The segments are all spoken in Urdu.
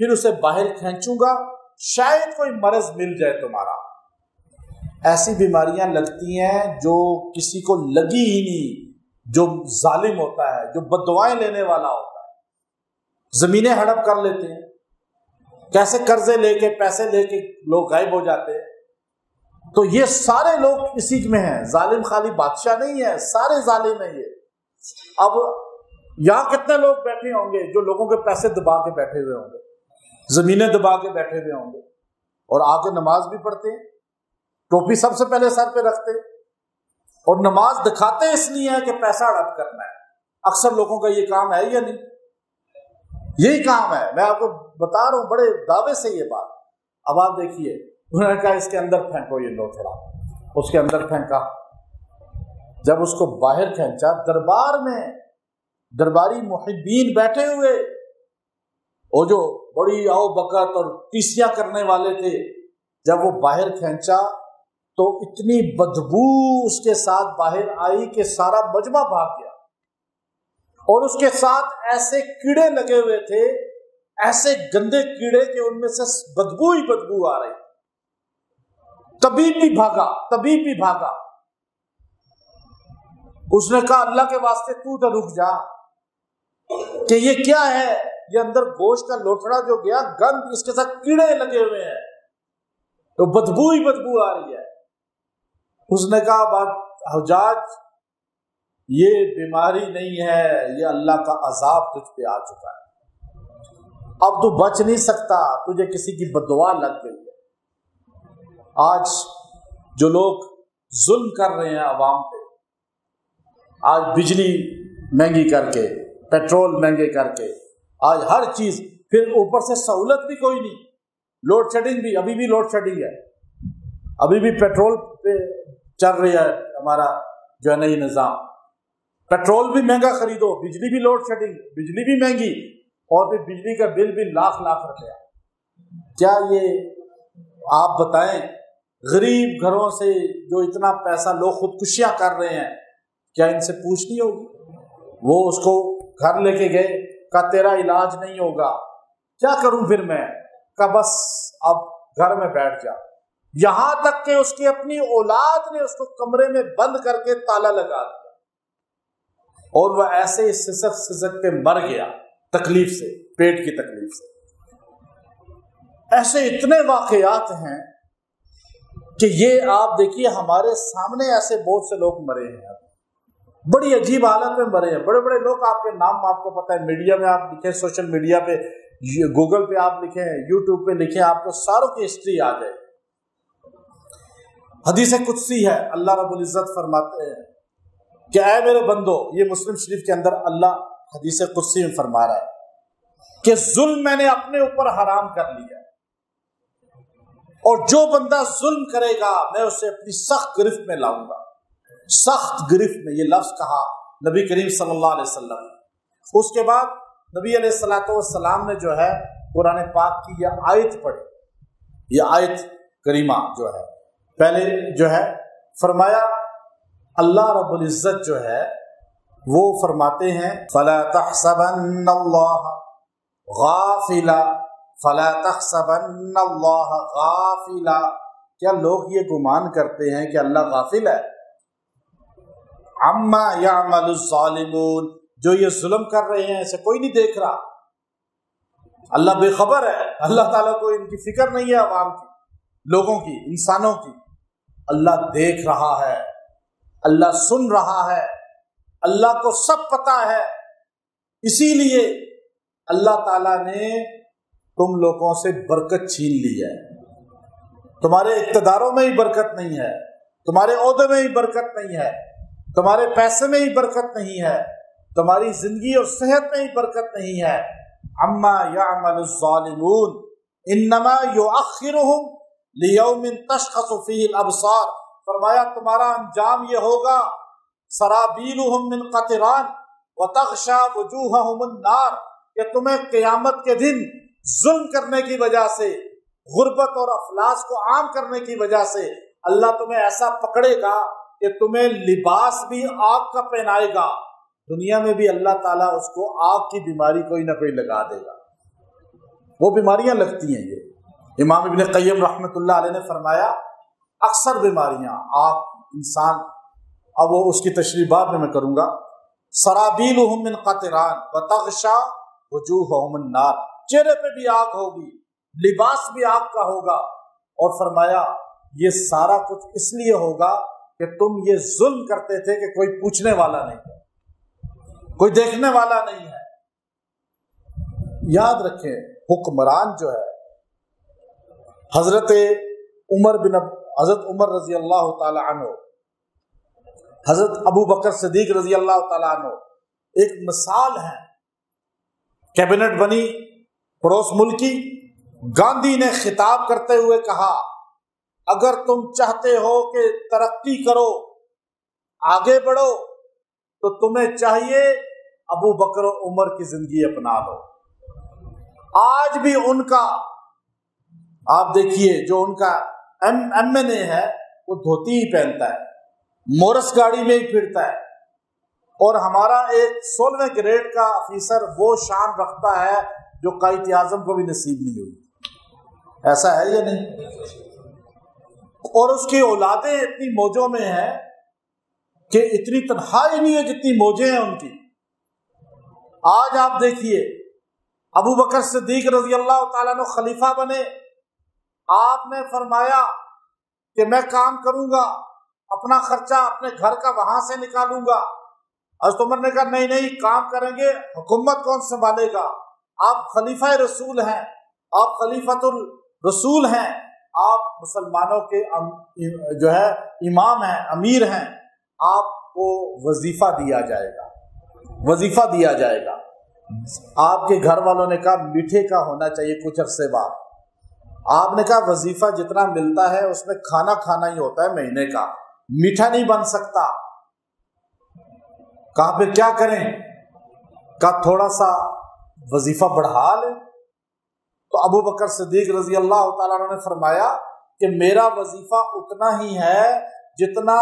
پھر اسے باہر کھینچوں گا، شاید کوئی مرض مل جائے تمہارا۔ ایسی بیماریاں لگتی ہیں جو کسی کو لگی ہی نہیں، جو ظالم ہوتا ہے، جو بددعائیں لینے والا ہوتا ہے۔ زمینیں ہڑپ کر لیتے ہیں، کیسے قرضے لے کے پیسے لے کے لوگ غائب ہو جاتے ہیں۔ تو یہ سارے لوگ اسی میں ہیں، ظالم خالی بادشاہ نہیں ہے، سارے ظالم ہیں یہ۔ اب یہاں کتنے لوگ بیٹھے ہوں گے جو لوگوں کے پیسے دبا کے بیٹھے ہوئے ہوں گے، زمینیں دبا کے بیٹھے ہوئے ہوں گے، اور آ کے نماز بھی پڑھتے ہیں، ٹوپی سب سے پہلے سر پہ رکھتے ہیں، اور نماز دکھاتے اس لیے ہے کہ پیسہ ہڑپ کرنا ہے۔ اکثر لوگوں کا یہ کام ہے یا نہیں؟ یہی کام ہے، میں آپ کو بتا رہا ہوں بڑے دعوے سے یہ بات۔ اب آپ دیکھیے، انہوں نے کہا اس کے اندر پھینکو یہ لوتھڑا، اس کے اندر پھینکا۔ جب اس کو باہر کھینچا، دربار میں درباری محبین بیٹھے ہوئے، وہ جو بڑی آؤ بکت اور ٹیسیاں کرنے والے تھے، جب وہ باہر کھینچا تو اتنی بدبو اس کے ساتھ باہر آئی کہ سارا مجمع بھاگ گیا، اور اس کے ساتھ ایسے کیڑے لگے ہوئے تھے، ایسے گندے کیڑے کہ ان میں سے بدبو ہی بدبو آ رہی۔ طبیب بھی بھاگا، طبیب بھی بھاگا۔ اس نے کہا اللہ کے واسطے تو رک جا، کہ یہ کیا ہے؟ یہ اندر گوشت کا لوتھڑا جو گیا، گند، اس کے ساتھ کیڑے لگے ہوئے ہیں، تو بدبو ہی بدبو آ رہی ہے۔ اس نے کہا بات حجاج، یہ بیماری نہیں ہے، یہ اللہ کا عذاب تجھ پہ آ چکا ہے، اب تو بچ نہیں سکتا، تجھے کسی کی بددعا لگ گئی ہے۔ آج جو لوگ ظلم کر رہے ہیں عوام پہ، آج بجلی مہنگی کر کے، پیٹرول مہنگے کر کے، آج ہر چیز، پھر اوپر سے سہولت بھی کوئی نہیں، لوڈ شیڈنگ بھی، ابھی بھی لوڈ شیڈنگ ہے، ابھی بھی پیٹرول پہ چل رہی ہے ہمارا جو ہے نئی نظام، پیٹرول بھی مہنگا خریدو، بجلی بھی لوڈ شیڈنگ، بجلی بھی مہنگی، اور پھر بجلی کا بل بھی لاکھ روپیہ۔ کیا یہ آپ بتائیں، غریب گھروں سے جو اتنا پیسہ لوگ خودکشیاں کر رہے ہیں، کیا ان سے پوچھنی ہوگی؟ وہ اس کو گھر لے کے گئے، کہا تیرا علاج نہیں ہوگا، کیا کروں پھر میں؟ کہا بس اب گھر میں بیٹھ جا۔ یہاں تک کہ اس کی اپنی اولاد نے اس کو کمرے میں بند کر کے تالا لگا دیا، اور وہ ایسے سسک سسک کے مر گیا، تکلیف سے، پیٹ کی تکلیف سے۔ ایسے اتنے واقعات ہیں کہ یہ آپ دیکھیے ہمارے سامنے ایسے بہت سے لوگ مرے ہیں، بڑی عجیب حالت میں مرے ہیں، بڑے بڑے لوگ، آپ کے نام آپ کو پتہ ہے، میڈیا میں آپ لکھیں، سوشل میڈیا پہ، گوگل پہ آپ لکھیں، یوٹیوب پہ لکھیں، آپ کو ساروں کی ہسٹری آ جائے۔ حدیث قدسی ہے، اللہ رب العزت فرماتے ہیں کہ اے میرے بندو، یہ مسلم شریف کے اندر اللہ حدیث قدسی میں فرما رہا ہے کہ ظلم میں نے اپنے اوپر حرام کر لیا، اور جو بندہ ظلم کرے گا میں اسے اپنی سخت گرفت میں لاؤں گا۔ سخت گرفت میں، یہ لفظ کہا نبی کریم صلی اللہ علیہ وسلم نے۔ اس کے بعد نبی علیہ السلام نے جو ہے قرآن پاک کی یہ آیت پڑھی، یہ آیت کریمہ جو ہے، پہلے جو ہے فرمایا، اللہ رب العزت جو ہے وہ فرماتے ہیں فَلَا تَحْسَبَنَّ اللَّهَ غَافِلًا فَلَا تَحْسَبَنَّ اللَّهَ غَافِلًا، کیا لوگ یہ گمان کرتے ہیں کہ اللہ غافل ہے؟ عَمَّا يَعْمَلُ الظَّالِمُونَ، جو یہ ظلم کر رہے ہیں اسے کوئی نہیں دیکھ رہا، اللہ بے خبر ہے، اللہ تعالیٰ کو ان کی فکر نہیں ہے، عوام کی، لوگوں کی، انسانوں کی، اللہ دیکھ رہا ہے، اللہ سن رہا ہے، اللہ کو سب پتا ہے۔ اسی لیے اللہ تعالیٰ نے تم لوگوں سے برکت چھین لی ہے، تمہارے اقتداروں میں ہی برکت نہیں ہے، تمہارے عہدے میں ہی برکت نہیں ہے، تمہارے پیسے میں ہی برکت نہیں ہے، تمہاری زندگی اور صحت میں ہی برکت نہیں ہے۔ عما يعمل الظالمون انما يؤخرهم لیوم تشخص فیہ الابصار، فرمایا تمہارا انجام یہ ہوگا سرابیلهم من قطران وتغشى وجوههم النار، کہ تمہیں قیامت کے دن ظلم کرنے کی وجہ سے، غربت اور افلاس کو عام کرنے کی وجہ سے اللہ تمہیں ایسا پکڑے گا کہ تمہیں لباس بھی آگ کا پہنائے گا، دنیا میں بھی اللہ تعالیٰ اس کو آگ کی بیماری کوئی نہ کوئی لگا دے گا۔ وہ بیماریاں لگتی ہیں. یہ امام ابن قیم رحمۃ اللہ علیہ نے فرمایا اکثر بیماریاں آپ انسان، اب وہ اس کی تشریح بعد میں کروں گا. سرابیلہم من قطران وتغشا وجوہہم النار، چہرے پہ بھی آگ ہوگی، لباس بھی آگ کا ہوگا. اور فرمایا یہ سارا کچھ اس لیے ہوگا کہ تم یہ ظلم کرتے تھے کہ کوئی پوچھنے والا نہیں ہے، کوئی دیکھنے والا نہیں ہے. یاد رکھیں حکمران جو ہے حضرت عمر رضی اللہ تعالی عنہ، حضرت ابو بکر صدیق رضی اللہ تعالی عنہ ایک مثال ہے. کیبنٹ بنی پڑوس ملکی، گاندھی نے خطاب کرتے ہوئے کہا اگر تم چاہتے ہو کہ ترقی کرو، آگے بڑھو، تو تمہیں چاہیے ابو بکر و عمر کی زندگی اپنا لو. آج بھی ان کا آپ دیکھیے جو ان کا ایم این اے ہے وہ دھوتی ہی پہنتا ہے، مورس گاڑی میں ہی پھرتا ہے، اور ہمارا ایک 16ویں گریڈ کا آفیسر وہ شان رکھتا ہے جو قائد اعظم کو بھی نصیب نہیں ہوئی. ایسا ہے یا نہیں؟ اور اس کی اولادیں اتنی موجوں میں ہیں کہ اتنی تنہائی نہیں ہے جتنی موجیں ہیں ان کی. آج آپ دیکھیے ابو بکر صدیق رضی اللہ تعالیٰ عنہ خلیفہ بنے، آپ نے فرمایا کہ میں کام کروں گا، اپنا خرچہ اپنے گھر کا وہاں سے نکالوں گا. حضرت عمر نے کہا نہیں نہیں، کام کریں گے، حکومت کون سنبھالے گا؟ آپ خلیفہ رسول ہیں، آپ خلیفۃ الرسول ہیں، آپ مسلمانوں کے جو ہے امام ہیں، امیر ہیں، آپ کو وظیفہ دیا جائے گا، وظیفہ دیا جائے گا. آپ کے گھر والوں نے کہا میٹھے کا ہونا چاہیے کچھ عرصے بعد. آپ نے کہا وظیفہ جتنا ملتا ہے اس میں کھانا کھانا ہی ہوتا ہے مہینے کا، میٹھا نہیں بن سکتا. کہا پھر کیا کریں؟ کہا تھوڑا سا وظیفہ بڑھا لیں. تو ابو بکر صدیق رضی اللہ تعالیٰ عنہ نے فرمایا کہ میرا وظیفہ اتنا ہی ہے جتنا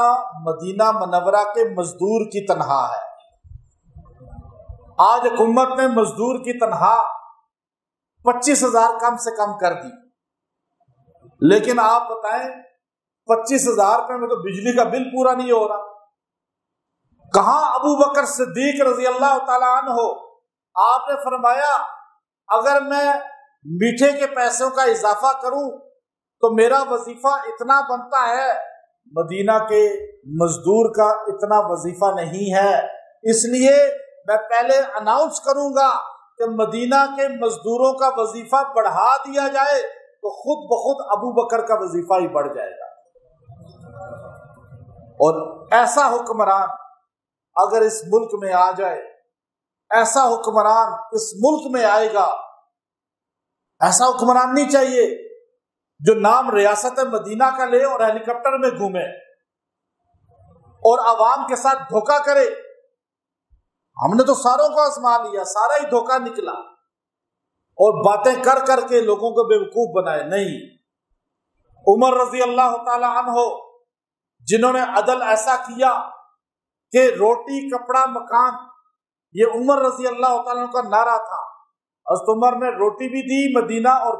مدینہ منورہ کے مزدور کی تنخواہ ہے. آج حکومت نے مزدور کی تنخواہ 25,000 کم سے کم کر دی، لیکن آپ بتائیں 25,000 روپے میں تو بجلی کا بل پورا نہیں ہو رہا. کہاں ابو بکر صدیق رضی اللہ تعالیٰ عنہ، آپ نے فرمایا اگر میں میٹھے کے پیسوں کا اضافہ کروں تو میرا وظیفہ اتنا بنتا ہے، مدینہ کے مزدور کا اتنا وظیفہ نہیں ہے، اس لیے میں پہلے اناؤنس کروں گا کہ مدینہ کے مزدوروں کا وظیفہ بڑھا دیا جائے تو خود بخود ابو بکر کا وظیفہ ہی بڑھ جائے گا. اور ایسا حکمران اگر اس ملک میں آ جائے، ایسا حکمران اس ملک میں آئے گا، ایسا حکمران نہیں چاہیے جو نام ریاست مدینہ کا لے اور ہیلی کاپٹر میں گھومے اور عوام کے ساتھ دھوکہ کرے. ہم نے تو ساروں کو آزما لیا، سارا ہی دھوکہ نکلا، اور باتیں کر کر کے لوگوں کو بیوقوف بنائے. نہیں، عمر رضی اللہ تعالی عنہ جنہوں نے عدل ایسا کیا کہ روٹی کپڑا مکان، یہ عمر رضی اللہ تعالیٰ عنہ کا نعرہ تھا. حضرت عمر نے روٹی بھی دی مدینہ اور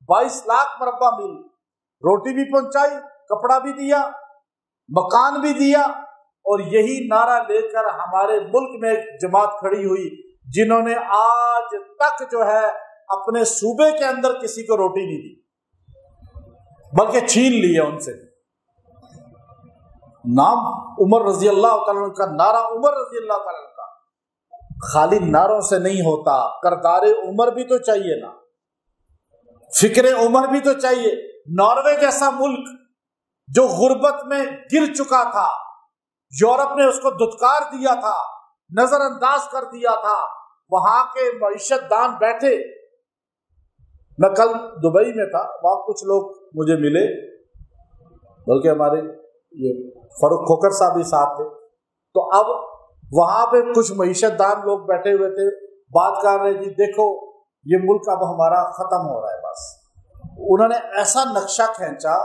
22 لاکھ مربع میل روٹی بھی پہنچائی، کپڑا بھی دیا، مکان بھی دیا. اور یہی نعرہ لے کر ہمارے ملک میں ایک جماعت کھڑی ہوئی جنہوں نے آج تک جو ہے اپنے صوبے کے اندر کسی کو روٹی نہیں دی، بلکہ چھین لی ہے ان سے. نام عمر رضی اللہ تعالیٰ کا، نعرہ عمر رضی اللہ تعالیٰ کا خالی نعروں سے نہیں ہوتا، کردار عمر بھی تو چاہیے نا، فکر عمر بھی تو چاہیے. ناروے جیسا ملک جو غربت میں گر چکا تھا، یورپ نے اس کو دھتکار دیا تھا، نظر انداز کر دیا تھا، وہاں کے معیشت دان بیٹھے. میں کل دبئی میں تھا، وہاں کچھ لوگ مجھے ملے، بلکہ ہمارے یہ فاروق کھوکر صاحب بھی ساتھ تھے. تو اب وہاں پہ کچھ معیشت دان لوگ بیٹھے ہوئے تھے، بات کر رہے جی دیکھو یہ ملک اب ہمارا ختم ہو رہا ہے. بس انہوں نے ایسا نقشہ کھینچا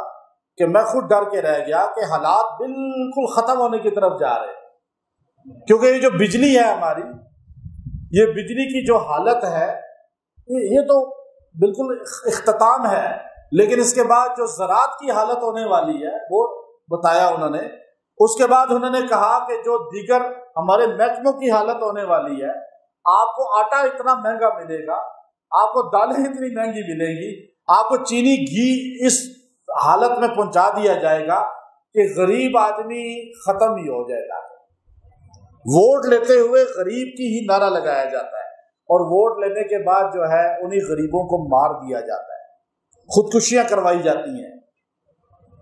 کہ میں خود ڈر کے رہ گیا کہ حالات بالکل ختم ہونے کی طرف جا رہے ہیں. کیونکہ یہ جو بجلی ہے ہماری، یہ بجلی کی جو حالت ہے، یہ تو بالکل اختتام ہے، لیکن اس کے بعد جو زراعت کی حالت ہونے والی ہے وہ بتایا انہوں نے۔ اس کے بعد انہوں نے کہا کہ جو دیگر ہمارے محکموں کی حالت ہونے والی ہے، آپ کو آٹا اتنا مہنگا ملے گا، آپ کو دالیں اتنی مہنگی ملیں گی، آپ کو چینی گھی اس حالت میں پہنچا دیا جائے گا کہ غریب آدمی ختم ہی ہو جائے گا۔ ووٹ لیتے ہوئے غریب کی ہی نعرہ لگایا جاتا ہے، اور ووٹ لینے کے بعد جو ہے انہی غریبوں کو مار دیا جاتا ہے، خودکشیاں کروائی جاتی ہیں۔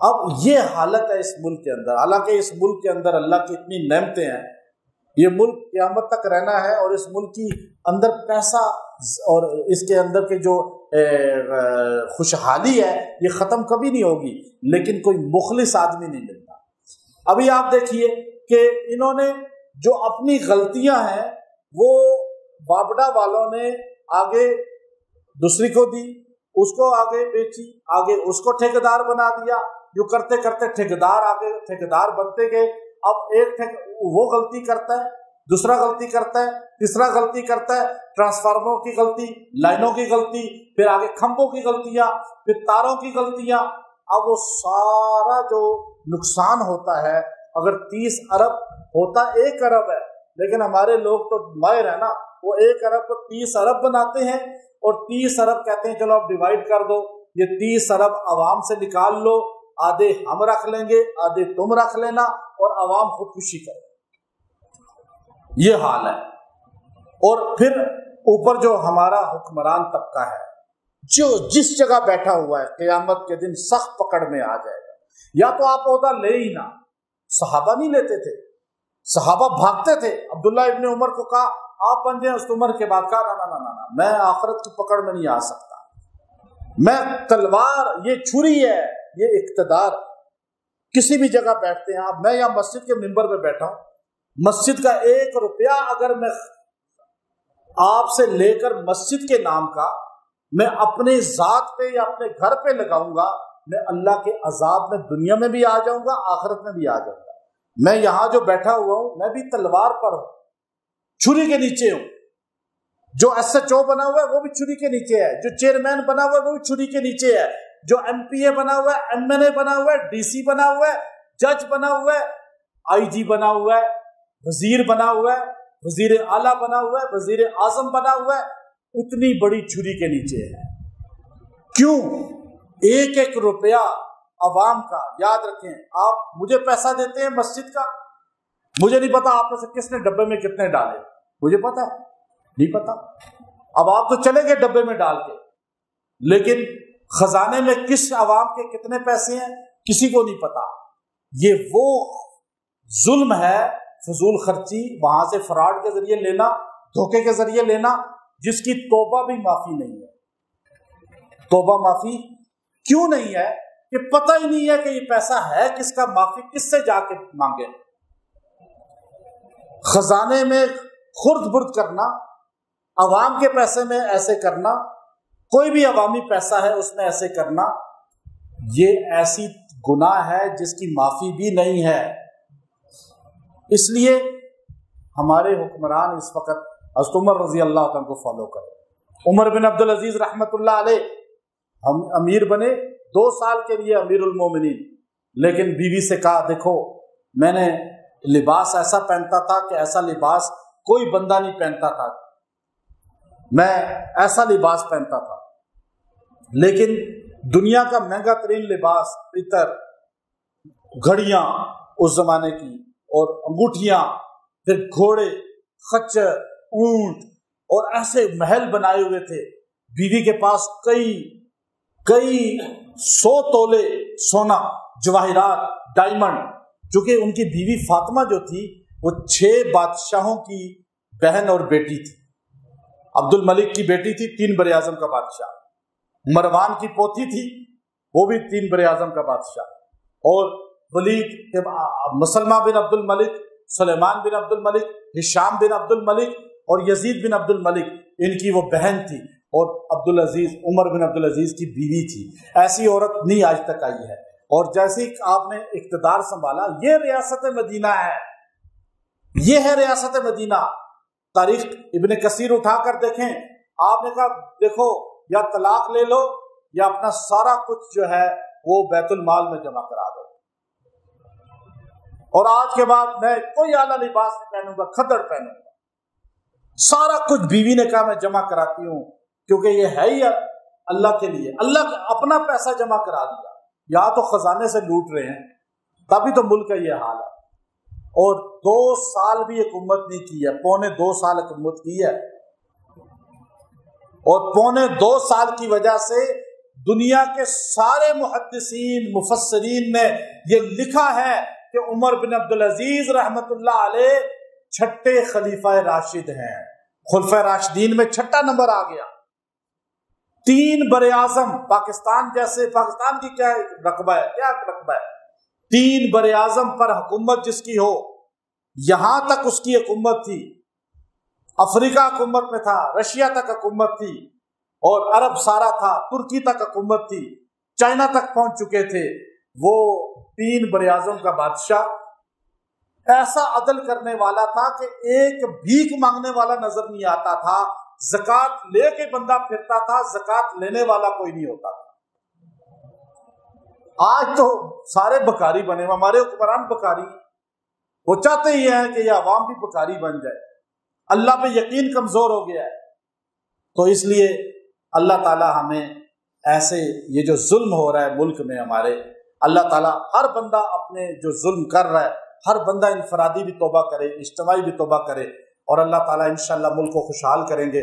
اب یہ حالت ہے اس ملک کے اندر، حالانکہ اس ملک کے اندر اللہ کی اتنی نعمتیں ہیں، یہ ملک قیامت تک رہنا ہے، اور اس ملک کی اندر پیسہ اور اس کے اندر کے جو خوشحالی ہے یہ ختم کبھی نہیں ہوگی، لیکن کوئی مخلص آدمی نہیں ملتا۔ ابھی آپ دیکھیے کہ انہوں نے جو اپنی غلطیاں ہیں وہ بابڈا والوں نے آگے دوسری کو دی، اس کو آگے بیچی، آگے اس کو ٹھیکیدار بنا دیا، جو کرتے کرتے ٹھیکیدار آگے ٹھیکیدار بنتے گئے۔ اب ایک وہ غلطی کرتا ہے، دوسرا غلطی کرتا ہے، تیسرا غلطی کرتا ہے، ٹرانسفارمروں کی غلطی، لائنوں کی غلطی، پھر آگے کھمبوں کی غلطیاں، پھر تاروں کی غلطیاں۔ اب وہ سارا جو نقصان ہوتا ہے، اگر 30 ارب ہوتا 1 ارب ہے، لیکن ہمارے لوگ تو ماہر ہیں نا، وہ 1 ارب کو 30 ارب بناتے ہیں، اور 30 ارب کہتے ہیں چلو اب ڈیوائڈ کر دو، یہ 30 ارب عوام سے نکال لو، آدھے ہم رکھ لیں گے، آدھے تم رکھ لینا، اور عوام خودکشی کرے۔ یہ حال ہے۔ اور پھر اوپر جو ہمارا حکمران طبقہ ہے، جو جس جگہ بیٹھا ہوا ہے، قیامت کے دن سخت پکڑ میں آ جائے گا۔ یا تو آپ عہدہ لے ہی نہ، صحابہ نہیں لیتے تھے، صحابہ بھاگتے تھے۔ عبداللہ ابن عمر کو کہا آپ بن جائیں، اس عمر کے بعد کہا نہ، میں آخرت کی پکڑ میں نہیں آ سکتا، میں تلوار، یہ چھری ہے، یہ اقتدار۔ کسی بھی جگہ بیٹھتے ہیں آپ، میں یہاں مسجد کے منبر پہ بیٹھا ہوں، مسجد کا 1 روپیہ اگر میں آپ سے لے کر مسجد کے نام کا میں اپنے ذات پہ یا اپنے گھر پہ لگاؤں گا، میں اللہ کے عذاب میں دنیا میں بھی آ جاؤں گا، آخرت میں بھی آ جاؤں گا۔ میں یہاں جو بیٹھا ہوا ہوں، میں بھی تلوار پر ہوں، چھری کے نیچے ہوں۔ جو SHO بنا ہوا ہے وہ بھی چھری کے نیچے ہے، جو چیئرمین بنا ہوا ہے وہ بھی چھری کے نیچے ہے، جو MPA بنا ہوا ہے، MNA بنا ہوا ہے، DC بنا ہوا ہے، جج بنا ہوا ہے، IG بنا ہوا ہے، وزیر بنا ہوا ہے، وزیر اعلیٰ بنا ہوا ہے، وزیر اعظم بنا ہوا ہے، اتنی بڑی چھری کے نیچے ہے۔ کیوں؟ 1 روپیہ عوام کا۔ یاد رکھیں، آپ مجھے پیسہ دیتے ہیں مسجد کا، مجھے نہیں پتا آپ میں سے کس نے ڈبے میں کتنے ڈالے، مجھے پتا ہے؟ نہیں پتا۔ اب آپ تو چلے گئے ڈبے میں ڈال کے، لیکن خزانے میں کس عوام کے کتنے پیسے ہیں کسی کو نہیں پتا۔ یہ وہ ظلم ہے، فضول خرچی، وہاں سے فراڈ کے ذریعے لینا، دھوکے کے ذریعے لینا، جس کی توبہ بھی معافی نہیں ہے۔ توبہ معافی کیوں نہیں ہے؟ کہ پتہ ہی نہیں ہے کہ یہ پیسہ ہے کس کا، معافی کس سے جا کے مانگے۔ خزانے میں خرد برد کرنا، عوام کے پیسے میں ایسے کرنا، کوئی بھی عوامی پیسہ ہے اس میں ایسے کرنا، یہ ایسی گناہ ہے جس کی معافی بھی نہیں ہے۔ اس لیے ہمارے حکمران اس وقت حضرت عمر رضی اللہ عنہ کو فالو کریں۔ عمر بن عبدالعزیز رحمۃ اللہ علیہ ہم امیر بنے 2 سال کے لیے امیر المومنین، لیکن بیوی سے کہا دیکھو میں نے لباس ایسا پہنتا تھا کہ ایسا لباس کوئی بندہ نہیں پہنتا تھا، میں ایسا لباس پہنتا تھا، لیکن دنیا کا مہنگا ترین لباس، عطر، گھڑیاں اس زمانے کی، اور انگوٹھیاں، پھر گھوڑے، خچر، اونٹ، اور ایسے محل بنائے ہوئے تھے۔ بیوی کے پاس کئی 100 تولے سونا، جواہرات، ڈائمنڈ، چونکہ ان کی بیوی فاطمہ جو تھی وہ 6 بادشاہوں کی بہن اور بیٹی تھی۔ عبد الملک کی بیٹی تھی، 3 بر اعظم کا بادشاہ، مروان کی پوتی تھی، وہ بھی 3 بر اعظم کا بادشاہ، اور ولید مسلمہ بن عبد الملک، سلیمان بن عبد الملک، ہشام بن عبد الملک اور یزید بن عبد الملک، ان کی وہ بہن تھی، اور عبدالعزیز عمر بن عبدالعزیز کی بیوی تھی۔ ایسی عورت نہیں آج تک آئی ہے۔ اور جیسے ہی آپ نے اقتدار سنبھالا، یہ ریاست مدینہ ہے، یہ ہے ریاست مدینہ۔ تاریخ ابن کثیر اٹھا کر دیکھیں، آپ نے کہا دیکھو یا طلاق لے لو یا اپنا سارا کچھ جو ہے وہ بیت المال میں جمع کرا دو، اور آج کے بعد میں کوئی اعلیٰ لباس نہیں پہنوں گا، کھدڑ پہنوں گا، سارا کچھ بیوی نے کہا میں جمع کراتی ہوں، کیونکہ یہ ہے ہی اللہ کے لیے، اللہ اپنا پیسہ جمع کرا دیا، یا تو خزانے سے لوٹ رہے ہیں، تبھی تو ملک کا یہ حال ہے۔ اور 2 سال بھی حکومت نہیں کی ہے، پونے 2 سال حکومت کی ہے، اور پونے 2 سال کی وجہ سے دنیا کے سارے محدثین مفسرین نے یہ لکھا ہے کہ عمر بن عبدالعزیز رحمت اللہ علیہ 6 خلیفہ راشد ہیں، خلفۂ راشدین میں 6 نمبر آ گیا۔ 3 براعظم، پاکستان جیسے، پاکستان کی کیا رقبہ ہے، کیا رقبہ ہے، 3 براعظم پر حکومت جس کی ہو، یہاں تک اس کی حکومت تھی، افریقہ حکومت میں تھا، رشیا تک حکومت تھی، اور عرب سارا تھا، ترکی تک حکومت تھی، چائنا تک پہنچ چکے تھے۔ وہ 3 براعظم کا بادشاہ ایسا عدل کرنے والا تھا کہ ایک بھیک مانگنے والا نظر نہیں آتا تھا، زکوٰۃ لے کے بندہ پھرتا تھا، زکوٰۃ لینے والا کوئی نہیں ہوتا تھا۔ آج تو سارے بکاری بنے، ہمارے حکمران بکاری، وہ چاہتے ہی ہیں کہ یہ عوام بھی بکاری بن جائے، اللہ پہ یقین کمزور ہو گیا ہے۔ تو اس لیے اللہ تعالی ہمیں ایسے یہ جو ظلم ہو رہا ہے ملک میں ہمارے، اللہ تعالیٰ ہر بندہ اپنے جو ظلم کر رہا ہے، ہر بندہ انفرادی بھی توبہ کرے، اجتماعی بھی توبہ کرے، اور اللہ تعالیٰ انشاءاللہ ملک کو خوشحال کریں گے۔